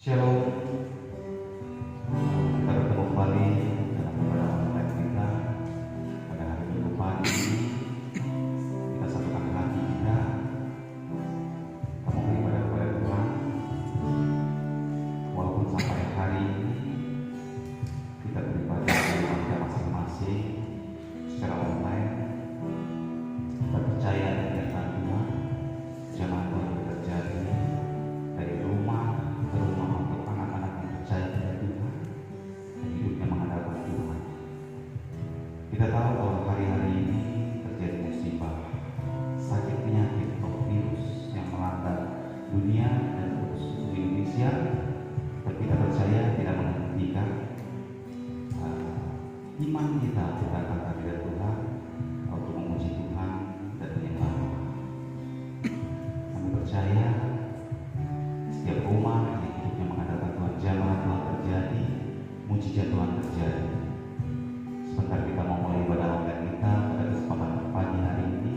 Shalom, kita bertemu kembali dalam ibadah online kita pada hari Minggu pagi ini. Kita satukan hati kita beribadah kepada Tuhan. Walaupun sampai hari ini kita beribadah di rumah kita masing-masing secara online, kita percaya dengan Tuhan, jangan Tuhan terjadi dari rumah ke rumah untuk anak-anak yang percaya pada Tuhan dan hidupnya mengandalkan Tuhan. Kita tahu bahwa hari-hari ini terjadi musibah, sakit penyakit atau virus yang melanda dunia dan khusus Indonesia, dan kita percaya tidak menghentikan iman kita datang kehadirat Tuhan untuk memuji Tuhan dan menyembah. Kami percaya setiap rumah yang hidupnya mengandalkan Tuhan, jamaah Tuhan terjadi, mujizat Tuhan terjadi. Sebentar kita mau mulai ibadah online kita pada kesempatan pagi hari ini.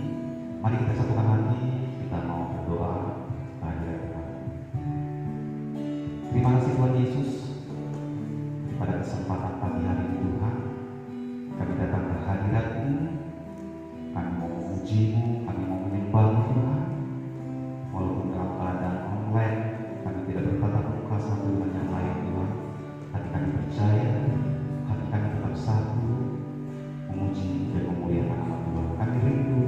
Mari kita satukan hati, kita mau berdoa kehadirat Tuhan. Terima kasih Tuhan Yesus, pada kesempatan pagi hari ini Tuhan, kami datang ke hadirat-Mu, kami mau memuji-Mu, kami mau menyembah-Mu Tuhan. Walaupun dalam keadaan online kami tidak bertatap muka satu dengan yang lain Tuhan, tapi kami percaya hati kami tetap satu, memuji dan memuliakan nama Tuhan. Kami rindu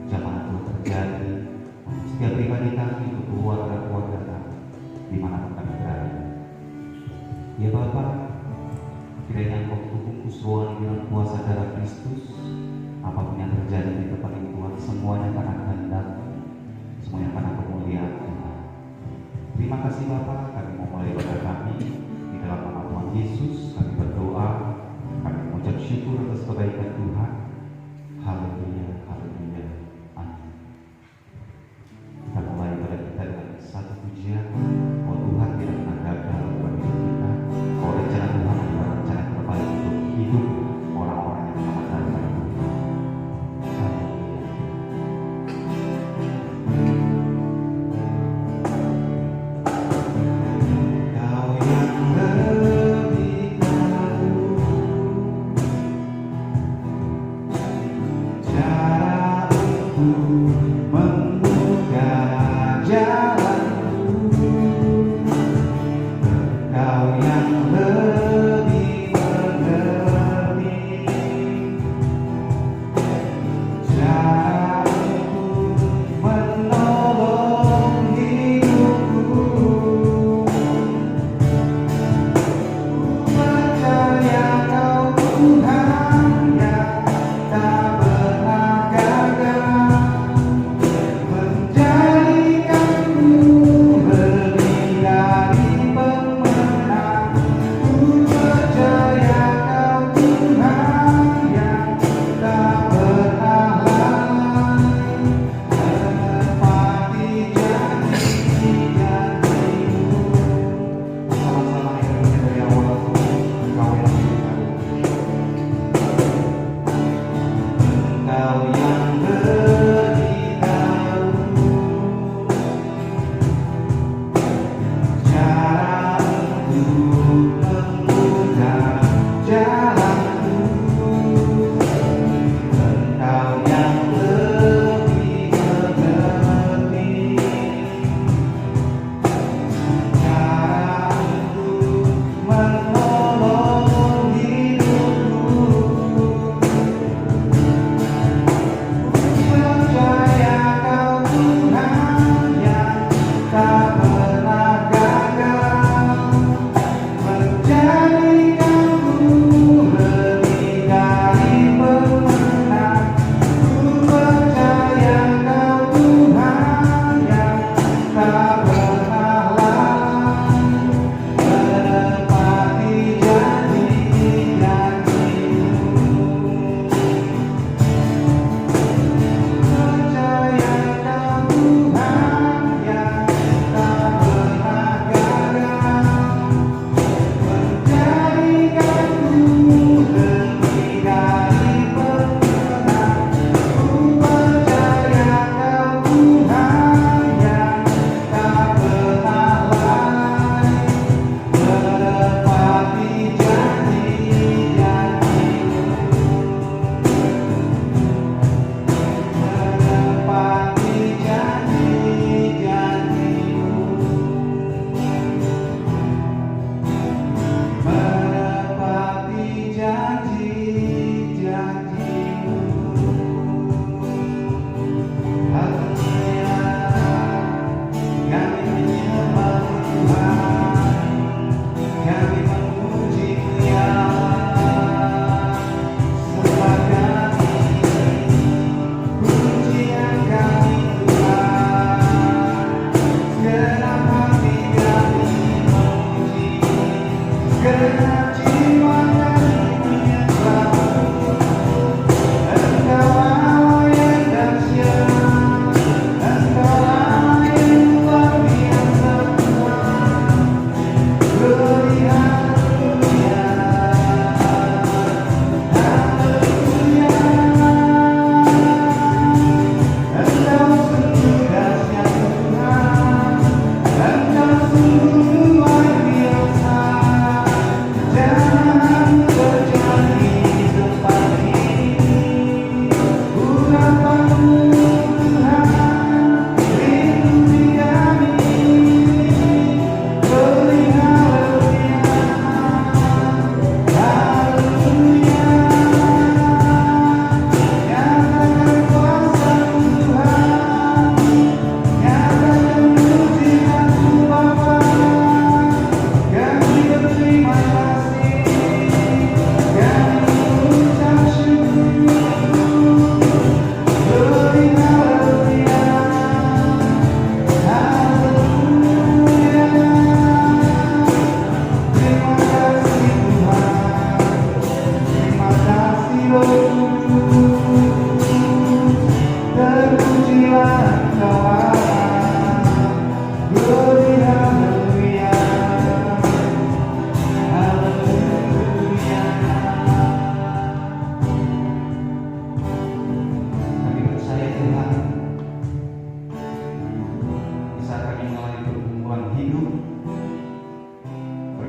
jamaah Tuhan terjadi untuk setiap pribadi kami, untuk keluarga-keluarga kami, dimanapun kami berada. Ya Bapa, kiranya Engkau bungkus ruang dengan kuasa darah Kristus. Apapun yang terjadi di tempat ini Tuhan, semuanya karena kehendak-Mu, semuanya karena kemuliaan Tuhan. Terima kasih Bapa, kami mau mulai ibadah kami di dalam nama Tuhan Yesus. Kami berdoa, kami mengucap syukur atas kebaikan Tuhan. Haleluya, haleluya, amin. Kita mulai ibadah kita dengan satu pujian. Oh Tuhan tidak pernah gagal bagi hidup kita. Oh rencana Tuhan adalah rencana yang terbaik untuk hidup orang-orang yang mengandalkan Tuhan. Haleluya.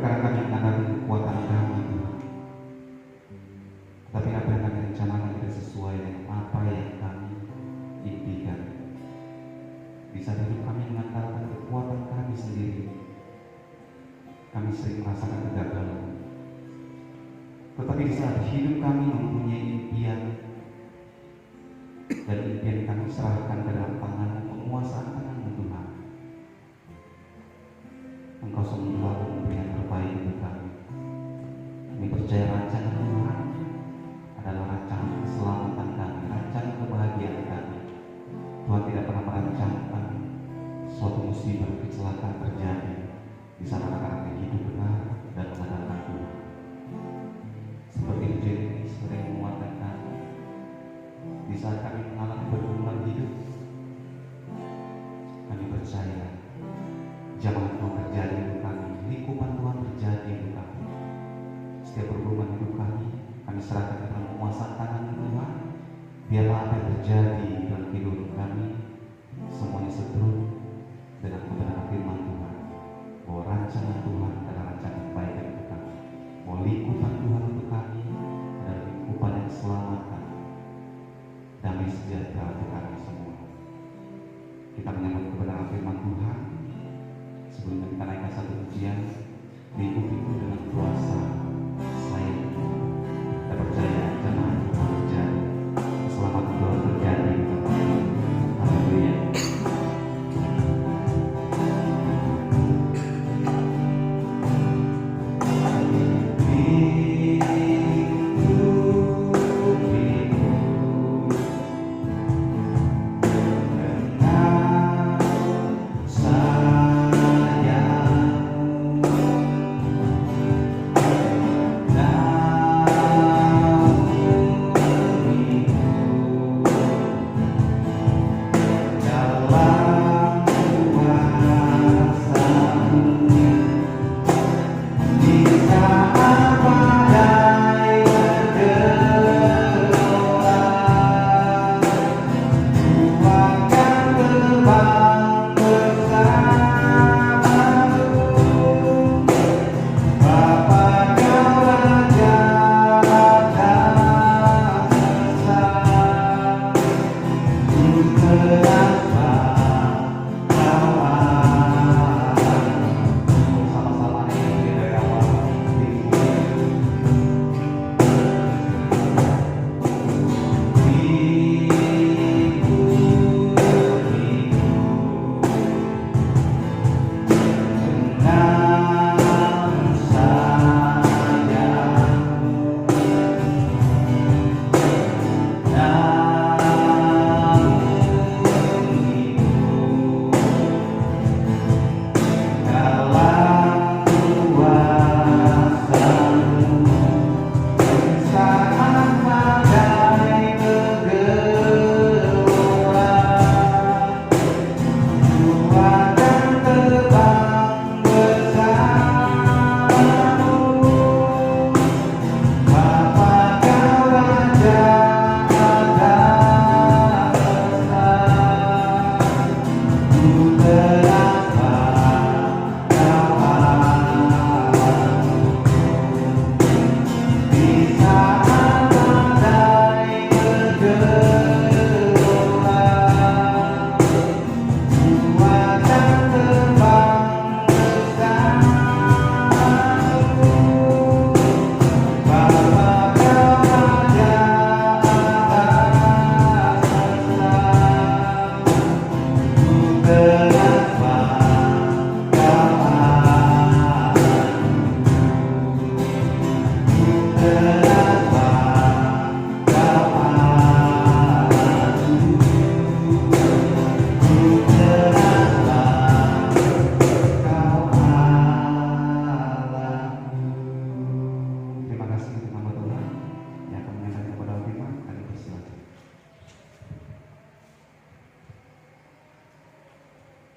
karena kami mengandalkan kekuatan kami Tuhan. Tapi apa yang kami rencanakan tidak sesuai dengan apa yang kami impikan. Di saat hidup kami mengandalkan kekuatan kami sendiri, kami sering merasakan kegagalan. Tetapi di saat hidup kami mempunyai impian, dan impian kami serahkan ke dalam tangan penguasaan tangan Tuhan, Engkau selalu memberi yang terbaik untuk kami. Kami percaya rancangan Tuhan adalah rancangan keselamatan kami, rancangan kebahagiaan kami. Tuhan tidak pernah merancangkan suatu musibah kecelakaan terjadi di saat anak-anak hidup benar dan mengandalkan Tuhan. Seperti kejadian ini sering menguatkan kami di saat kami mengalami pergumulan hidup. Kami percaya jamaah Tuhan terjadi untuk kami, lingkupan Tuhan terjadi untuk kami. Setiap pergumulan hidup kami serahkan ke dalam penguasaan tangan Tuhan. Biarlah apa yang terjadi dalam kehidupan kami semuanya seturut dengan kebenaran firman Tuhan, bahwa rancangan Tuhan adalah rancangan kebaikan untuk kami, bahwa lingkupan Tuhan untuk kami adalah lingkupan yang keselamatan, damai sejahtera untuk kami semua. Kita menyambut kebenaran firman Tuhan. Sebelum kita naikkan satu pujian, diikuti dengan kuasa saya. Kita percaya jemaat Tuhan terjadi, keselamatan Tuhan terjadi. Haleluya.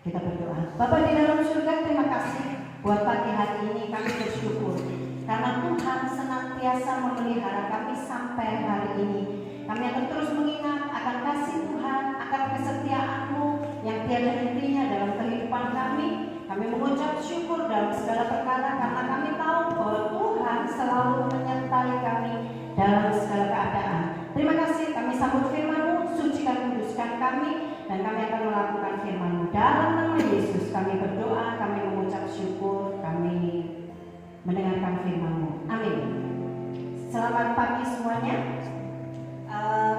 Kita berdoa. Bapa di dalam surga, terima kasih buat pagi hari ini. Kami bersyukur karena Tuhan senantiasa memelihara kami sampai hari ini. Kami akan terus mengingat akan kasih Tuhan, akan kesetiaan-Mu yang tiada hentinya dalam kehidupan kami. Kami mengucap syukur dalam segala perkara karena kami tahu dalam segala keadaan. Terima kasih, kami sambut firman-Mu, sucikan kuduskan kami, dan kami akan melakukan firman-Mu. Dalam nama Yesus kami berdoa, kami mengucap syukur, kami mendengarkan firman-Mu. Amin. Selamat pagi semuanya.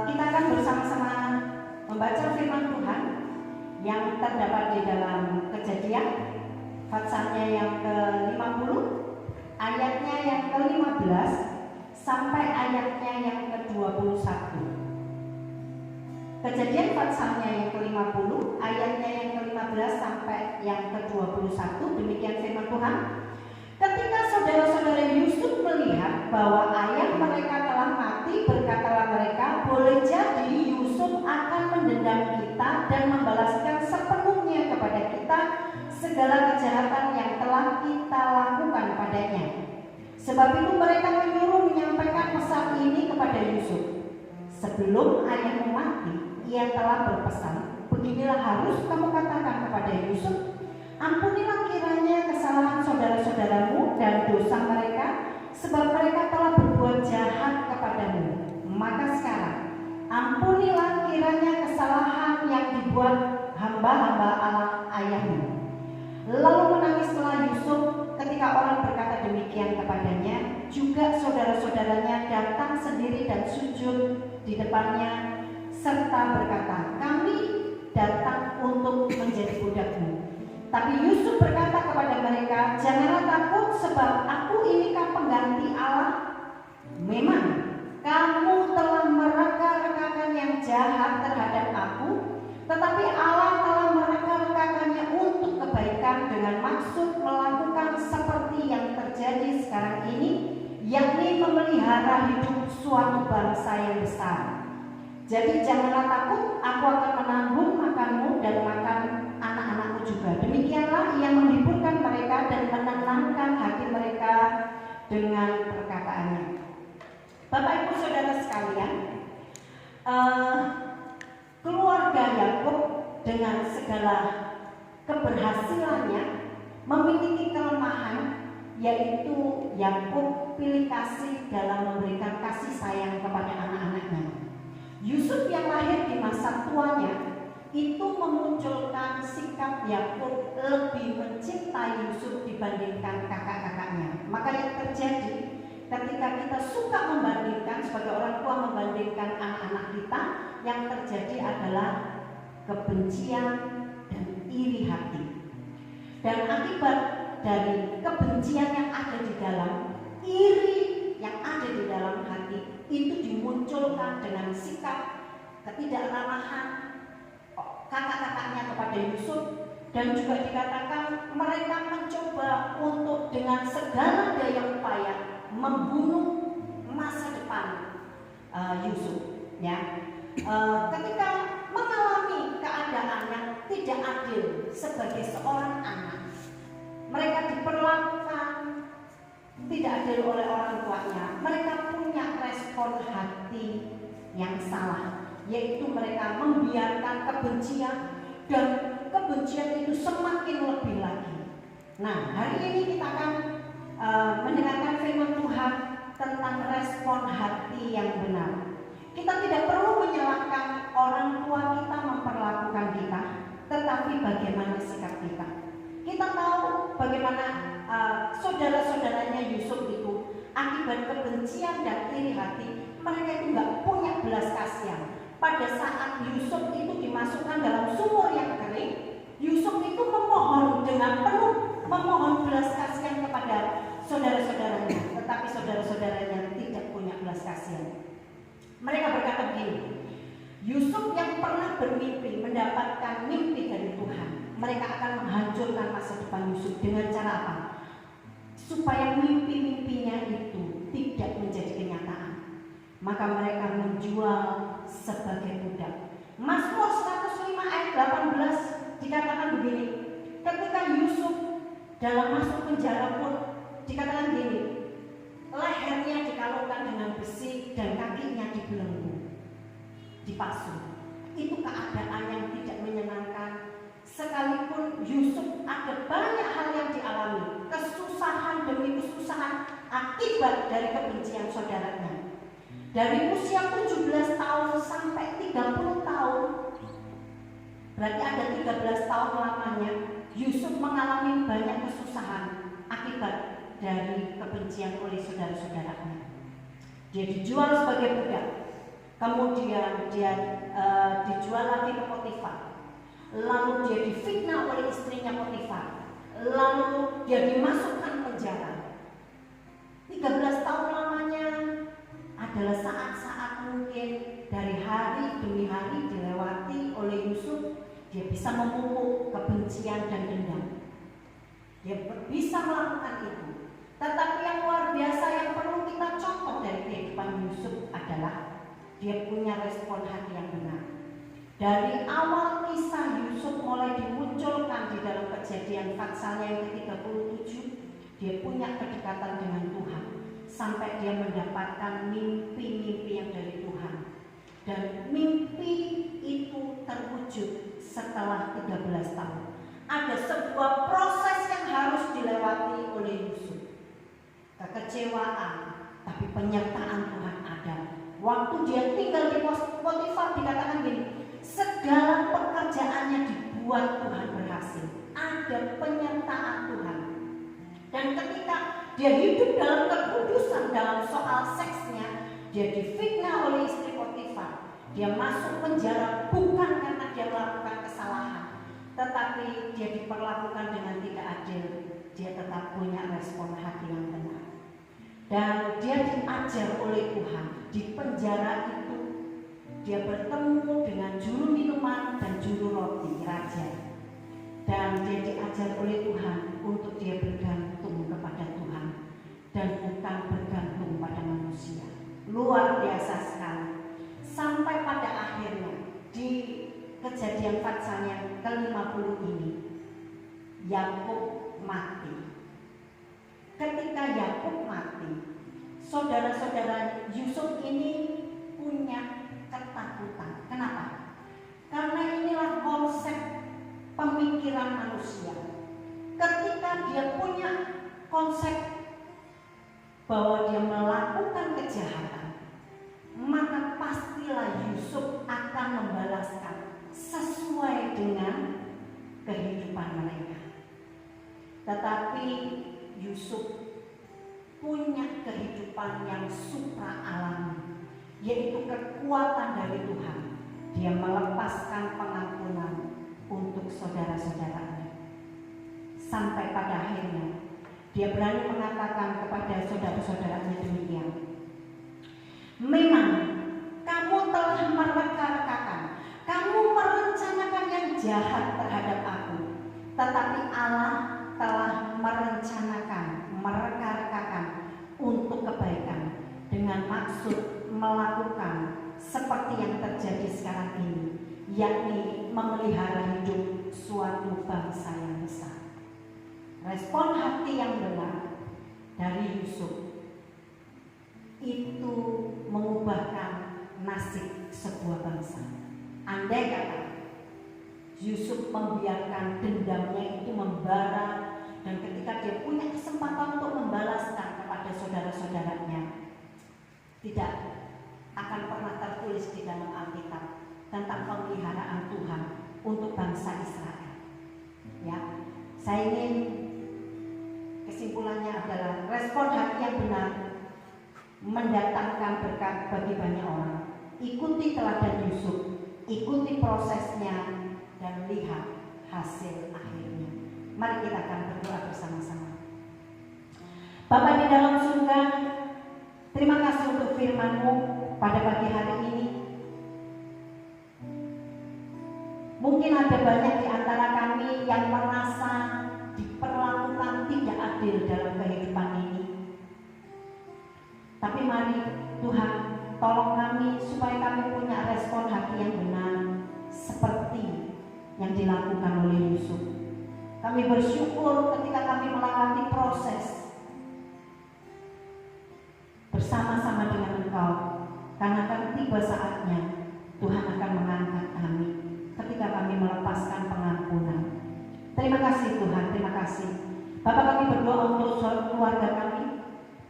Kita akan bersama-sama membaca firman Tuhan yang terdapat di dalam Kejadian, pasalnya yang ke-50, ayatnya yang ke-15 sampai ayatnya yang ke-21. Kejadian pasalnya yang ke-50, ayatnya yang ke-15 sampai yang ke-21. Demikian firman Tuhan. Ketika saudara-saudara Yusuf melihat bahwa ayah mereka telah mati, berkatalah mereka, boleh jadi Yusuf akan mendendam kita dan membalaskan sepenuhnya kepada kita segala kejahatan yang telah kita lakukan padanya. Sebab itu mereka menyuruh menyampaikan pesan ini kepada Yusuf. Sebelum ayahmu mati, ia telah berpesan, beginilah harus kamu katakan kepada Yusuf, ampunilah kiranya kesalahan saudara-saudaramu dan dosa mereka, sebab mereka telah berbuat jahat kepadamu. Maka sekarang, ampunilah kiranya kesalahan yang dibuat hamba-hamba Allah ayahmu. Lalu menangislah Yusuf ketika orang berkata demikian kepadanya. Juga saudara-saudaranya datang sendiri dan sujud di depannya serta berkata, kami datang untuk menjadi budakmu. Tapi Yusuf berkata kepada mereka, janganlah takut, sebab aku inikah pengganti Allah? Memang kamu telah mereka-rekakan yang jahat terhadap aku, tetapi Allah telah mereka-rekakannya untuk kebaikan dengan maksud melakukan seperti yang terjadi sekarang ini, yakni memelihara hidup suatu bangsa yang besar. Jadi janganlah takut, aku akan menanggung makanmu dan makan anak-anakmu juga. Demikianlah ia menghiburkan mereka dan menenangkan hati mereka dengan perkataannya. Bapak Ibu Saudara sekalian, keluarga Yakub dengan segala keberhasilannya memiliki kelemahan, yaitu Yakub pilih kasih dalam memberikan kasih sayang kepada anak-anaknya. Yusuf yang lahir di masa tuanya itu memunculkan sikap Yakub lebih mencintai Yusuf dibandingkan kakak-kakaknya. Maka yang terjadi ketika kita suka membandingkan, sebagai orang tua membandingkan anak-anak kita, yang terjadi adalah kebencian dan iri hati. Dan akibat dari kebencian yang ada di dalam, iri yang ada di dalam hati, itu dimunculkan dengan sikap ketidakramahan kakak-kakaknya kepada Yusuf. Dan juga dikatakan mereka mencoba untuk dengan segala daya upaya membunuh masa depan Yusuf. Ya, ketika mengalami keadaan yang tidak adil sebagai seorang anak, mereka diperlakukan tidak adil oleh orang tuanya. Mereka punya respon hati yang salah, yaitu mereka membiarkan kebencian, dan kebencian itu semakin lebih lagi. Nah, hari ini kita akan mendengarkan firman Tuhan tentang respon hati yang benar. Kita tidak perlu menyalahkan orang tua kita memperlakukan kita, tetapi bagaimana sikap kita. Kita tahu bagaimana saudara-saudaranya Yusuf itu akibat kebencian dan iri hati, mereka itu nggak punya belas kasihan. Pada saat Yusuf itu dimasukkan dalam sumur yang kering, Yusuf itu memohon dengan penuh, memohon belas kasihan kepada saudara-saudaranya, tetapi saudara-saudaranya tidak punya belas kasihan. Mereka berkata begini, Yusuf yang pernah bermimpi mendapatkan mimpi dari Tuhan, mereka akan menghancurkan masa depan Yusuf dengan cara apa? Supaya mimpi-mimpinya itu tidak menjadi kenyataan. Maka mereka menjual sebagai budak. Mazmur 105 ayat 18 dikatakan begini, ketika Yusuf dalam masuk penjara pun dikatakan begini, lehernya dikalungkan dengan besi dan kakinya dibelenggu, dipasung. Itu keadaan yang tidak menyenangkan. Sekalipun Yusuf ada banyak hal yang dialami, kesusahan demi kesusahan akibat dari kebencian saudaranya. Dari usia 17 tahun sampai 30 tahun, berarti ada 13 tahun lamanya, Yusuf mengalami banyak kesusahan akibat dari kebencian oleh saudara-saudaranya. Dia dijual sebagai budak, kemudian dia dijual lagi ke Potifar, lalu dia difitnah oleh istrinya Potifar, lalu dia dimasukkan penjara. 13 tahun lamanya adalah saat-saat mungkin dari hari demi hari dilewati oleh Yusuf. Dia bisa memupuk kebencian dan dendam. Dia bisa melakukan itu. Tetapi yang luar biasa yang perlu kita contoh dari kehidupan Yusuf adalah dia punya respon hati yang benar. Dari awal kisah Yusuf mulai dimunculkan di dalam Kejadian pasalnya yang ke-37, dia punya kedekatan dengan Tuhan sampai dia mendapatkan mimpi-mimpi yang dari Tuhan. Dan mimpi itu terwujud setelah 13 tahun. Ada sebuah proses yang harus dilewati oleh Yusuf. Kekecewaan, tapi penyertaan Tuhan ada. Waktu dia tinggal di Potifar dikatakan gini, segala pekerjaannya dibuat Tuhan berhasil. Ada penyertaan Tuhan. Dan ketika dia hidup dalam kekudusan dalam soal seksnya, dia difitnah oleh istri Potifar. Dia masuk penjara bukan karena dia melakukan kesalahan, tetapi dia diperlakukan dengan tidak adil. Dia tetap punya respon hati yang benar. Dan dia diajar oleh Tuhan. Di penjara itu dia bertemu dengan juru minuman dan juru roti raja. Dan dia diajar oleh Tuhan untuk dia bergantung kepada Tuhan dan bukan bergantung pada manusia. Luar biasa sekali. Sampai pada akhirnya di Kejadian pasalnya ke-50 ini Yakub mati. Ketika Yakub mati, saudara-saudara Yusuf ini punya ketakutan. Kenapa? Karena inilah konsep pemikiran manusia. Ketika dia punya konsep bahwa dia melakukan kejahatan, maka pastilah Yusuf akan membalaskan sesuai dengan kehidupan mereka. Tetapi Yusuf punya kehidupan yang supra alami, yaitu kekuatan dari Tuhan. Dia melepaskan pengampunan untuk saudara-saudaranya. Sampai pada akhirnya dia berani mengatakan kepada saudara-saudaranya demikian, memang kamu telah mereka-rekakan, kamu merencanakan yang jahat terhadap aku, tetapi Allah telah merencanakan, mereka-rekakan untuk kebaikan dengan maksud melakukan seperti yang terjadi sekarang ini, yakni memelihara hidup suatu bangsa yang besar. Respon hati yang benar dari Yusuf itu mengubahkan nasib sebuah bangsa. Andai kata Yusuf membiarkan dendamnya itu membara, dan ketika dia punya kesempatan untuk membalaskan kepada saudara-saudaranya, tidak akan pernah tertulis di dalam Alkitab tentang pemeliharaan Tuhan untuk bangsa Israel. Ya, saya ingin kesimpulannya adalah respon hati yang benar mendatangkan berkat bagi banyak orang. Ikuti teladan Yusuf, ikuti prosesnya, dan lihat hasil akhirnya. Mari kita akan berdoa bersama-sama. Bapa di dalam surga, terima kasih untuk firman-Mu pada pagi hari ini. Mungkin ada banyak di antara kami yang merasa diperlakukan tidak adil dalam kehidupan ini. Tapi mari Tuhan, tolong kami supaya kami punya respon hati yang benar seperti yang dilakukan oleh Yusuf. Kami bersyukur ketika kami melewati proses bersama-sama dengan Engkau, karena akan tiba saatnya Tuhan akan mengangkat kami ketika kami melepaskan pengampunan. Terima kasih Tuhan, terima kasih. Bapak, kami berdoa untuk keluarga kami,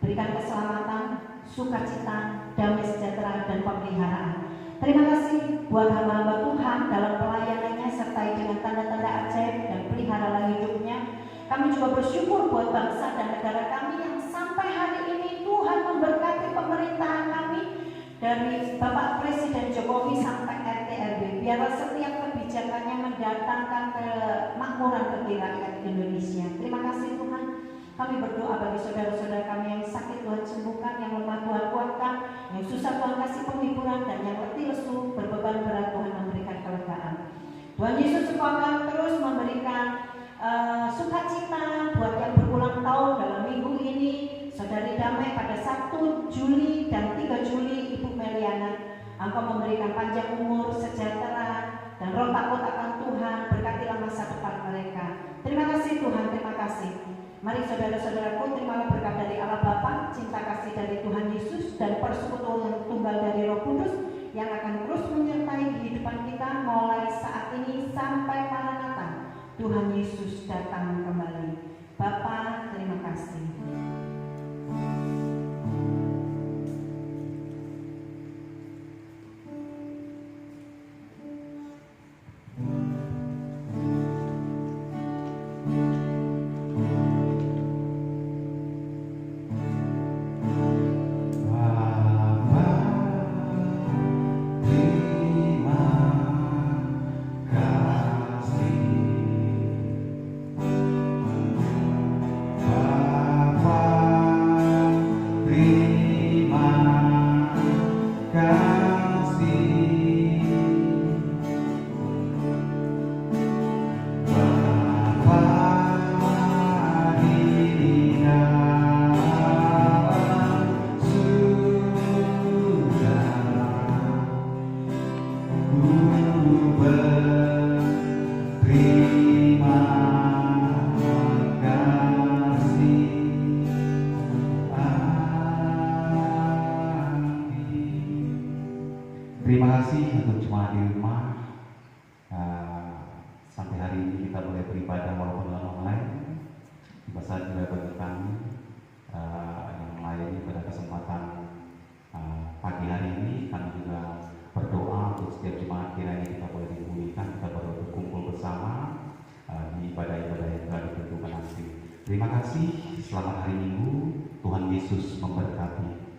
berikan keselamatan, sukacita, damai sejahtera, dan pemeliharaan. Terima kasih buat hamba-hamba Tuhan dalam pelayanannya sertai dengan tanda-tanda ajaib dan pelihara hidupnya. Kami juga bersyukur buat bangsa dan negara kami yang sampai hari ini Tuhan memberkati pemerintahan kami dari Bapak Presiden Jokowi sampai RT RW. Biarlah setiap kebijakannya mendatangkan kemakmuran bagi rakyat Indonesia. Terima kasih Tuhan. Kami berdoa bagi saudara-saudara kami yang sakit Tuhan sembuhkan, yang lemah Tuhan kuatkan, yang susah Tuhan kasih penghiburan, dan yang letih lesu berbeban berat Tuhan memberikan kelegaan. Tuhan Yesus akan terus memberikan sukacita buat yang berulang tahun dalam minggu ini. Saudari Damai pada 1 Juli dan 3 Juli, Ibu Meliana, Engkau memberikan panjang umur, sejahtera, dan roh takut akan Tuhan. Berkatilah masa depan mereka. Terima kasih Tuhan, terima kasih. Mari saudara-saudaraku, terimalah berkat dari Allah Bapa, cinta kasih dari Tuhan Yesus, dan persekutuan tunggal dari Roh Kudus yang akan terus menyertai kehidupan kita mulai saat ini sampai Maranatha. Tuhan Yesus datang kembali. Bapa, terima kasih. Terima kasih untuk jemaat di rumah. Sampai hari ini kita boleh beribadah walaupun dalam online. Tiba saat juga bagi kami yang melayani pada kesempatan pagi hari ini, kami juga berdoa untuk setiap jemaat kiranya kita boleh dipulihkan, kita boleh berkumpul bersama di ibadah-ibadah yang telah ditentukan nanti. Terima kasih. Selamat hari Minggu. Tuhan Yesus memberkati.